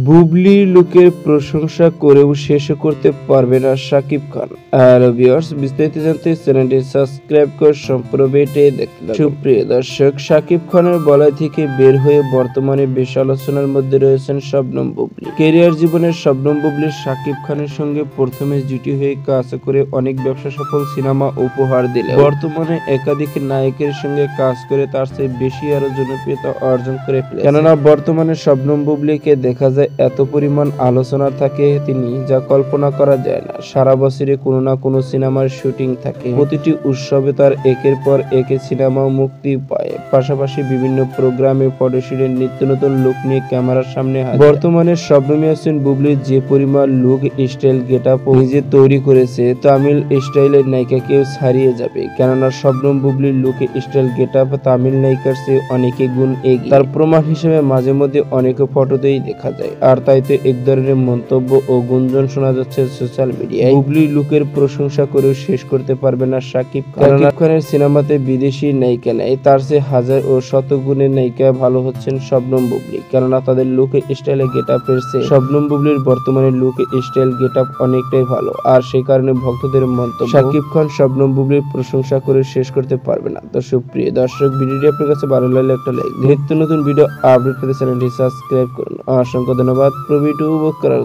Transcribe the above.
বুবলির লুকের প্রশংসা করেও শেষ করতে পারবে না শাকিব খান। হ্যালো ভিউয়ার্স, বিস্তারিত জানতে চ্যানেলটি সাবস্ক্রাইব করে সম্পূর্ণ ভিডিওটি দেখতে থাকুন। সুপ্রিয় দর্শক, শাকিব খানের বলয় থেকে বের হয়ে বর্তমানে বেশ আলোচনার মধ্যে রয়েছেন শবনম বুবলি। ক্যারিয়ার জীবনের শবনম বুবলি শাকিব খানের সঙ্গে প্রথমে জুটি হয়ে কাজ করে অনেক ব্যবসা সফল সিনেমা উপহার দিলে বর্তমানে একাধিক নায়কের সঙ্গে কাজ করে তার চেয়ে বেশি আরো জনপ্রিয়তা অর্জন করে ফেলেছে। কেননা বর্তমানে শবনম বুবলিকে দেখা যায় এত পরিমাণ আলোচনা থাকে তিনি যা কল্পনা করা যায় না। সারা বছরে কোনো না কোনো সিনেমার শুটিং থাকে, প্রতিটি উৎসবে তার একের পর এক সিনেমা মুক্তি পায়, পাশাপাশি বিভিন্ন প্রোগ্রামে ফটোশুটের নিত্য নতুন লুক নিয়ে ক্যামেরার সামনে হাজির। বর্তমানে শবনম ইয়াসমিন বুবলি যে পরিমাণ লুক স্টাইল গেটআপ নিজে তৈরি করেছে, তামিল স্টাইলের নায়িকাকেও ছাড়িয়ে যাবে। কেননা শবনম বুবলির লুক স্টাইল গেটআপ তামিল নায়িকার চেয়ে অনেকে গুণ এগিয়ে। তার প্রমাণ হিসেবে মাঝে মধ্যে অনেক ফটোতেই দেখা যায়। আর তাই তো এক ধরনের মন্তব্য ও গুঞ্জন শোনা যাচ্ছে সোশ্যাল মিডিয়ায়। বুবলির লুকের প্রশংসা করেও শেষ করতে পারবে না শাকিব খান। শাকিব খানের সিনেমাতে বিদেশি নায়িকা নেই, তার চেয়ে হাজার ও শত গুণের নায়িকা ভালো হচ্ছেন শবনম বুবলি। কেননা তাদের লুক স্টাইলে গেটআপের চেয়ে শবনম বুবলির বর্তমানে লুক স্টাইল গেটআপ অনেকটাই ভালো। আর সেই কারণে ভক্তদের মন্তব্য শাকিব খান শবনম বুবলির প্রশংসা করে শেষ করতে পারবে না। তো সুপ্রিয় দর্শক, ভিডিওটি আপনার কাছে ভালো লাগলে একটা লাইক, নিত্য নতুন ভিডিও আপডেট পেতে চ্যানেলটি সাবস্ক্রাইব করুন। অসংখ্য ধন্যবাদ ভিডিও উপভোগ করার